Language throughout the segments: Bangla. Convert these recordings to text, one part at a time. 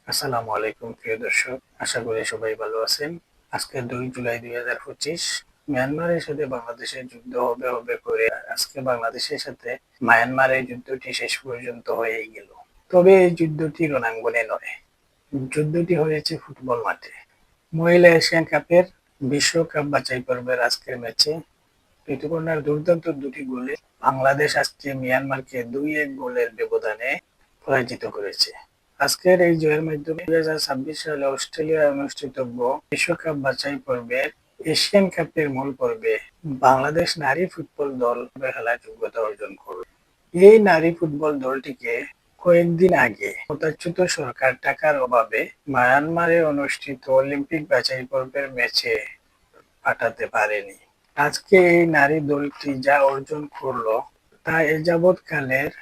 আসসালামু আলাইকুম প্রিয় দর্শক, আশা করি সবাই ভালো আছেন। আজকে 2 জুলাই 2025 মিয়ানমারের সাথে বাংলাদেশের যুদ্ধ হবে হবে করে আজকে বাংলাদেশের সাথে মায়ানমারের যুদ্ধটি শেষ পর্যন্ত হয়েই গেল। তবে এই যুদ্ধটি রণাঙ্গনে নয়, যুদ্ধটি হয়েছে ফুটবল মাঠে। মহিলা এশিয়ান কাপের বিশ্বকাপ বাছাই পর্বের আজকের ম্যাচে ঋতুপর্ণার দুর্দান্ত দুটি গোলে বাংলাদেশ আজকে মিয়ানমারকে 2-1 গোলের ব্যবধানে পরাজিত করেছে। আজকের এই জয়ের মাধ্যমে 2026 সালে অস্ট্রেলিয়ায় অনুষ্ঠিতব্য বিশ্বকাপ বাছাই পর্বের এশিয়ান কাপের মূল পর্বে বাংলাদেশ নারী ফুটবল দল খেলার যোগ্যতা অর্জন করবে। এই নারী ফুটবল দলটিকে কয়েকদিন আগে ক্ষমতাচ্যুত সরকার টাকার অভাবে মায়ানমারে অনুষ্ঠিত অলিম্পিক বাছাই পর্বের ম্যাচে পাঠাতে পারেনি। আজকে এই নারী দলটি যা অর্জন করলো তা এযাবৎকালের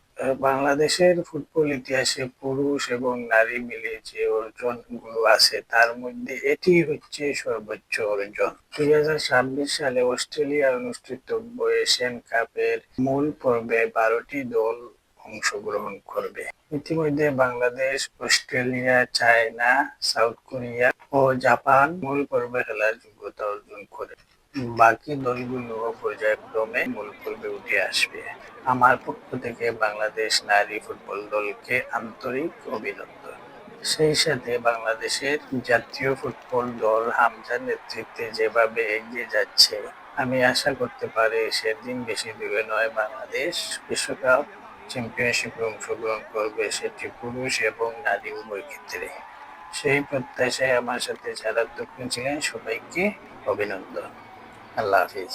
বাংলাদেশের ফুটবল ইতিহাসে পুরুষ এবং নারী মিলে যে অর্জনগুলো আছে তার মধ্যে এটি হচ্ছে সর্বোচ্চ অর্জন। 2026 সালে অস্ট্রেলিয়ায় অনুষ্ঠিতব্য এশিয়ান কাপের মূল পর্বে 12টি দল অংশগ্রহণ করবে। ইতিমধ্যে Bangladesh, Australia, China, South Korea ও জাপান মূল পর্বে খেলার যোগ্যতা অর্জন করে। বাকি দলগুলো পর্যায়ক্রমে মূল পর্বে উঠে আসবে। আমার পক্ষ থেকে বাংলাদেশ নারী ফুটবল দলকে আন্তরিক অভিনন্দন। সেই সাথে বাংলাদেশের জাতীয় ফুটবল দল হামজার নেতৃত্বে যেভাবে এগিয়ে যাচ্ছে, আমি আশা করতে পারি সেদিন বেশি দূরে নয় বাংলাদেশ বিশ্বকাপ চ্যাম্পিয়নশিপে অংশগ্রহণ করবে, সেটি পুরুষ এবং নারী উভয় ক্ষেত্রে। সেই প্রত্যাশায় আমার সাথে যারা যুক্ত ছিলেন সবাইকে অভিনন্দন। আল্লাহ হাফিজ।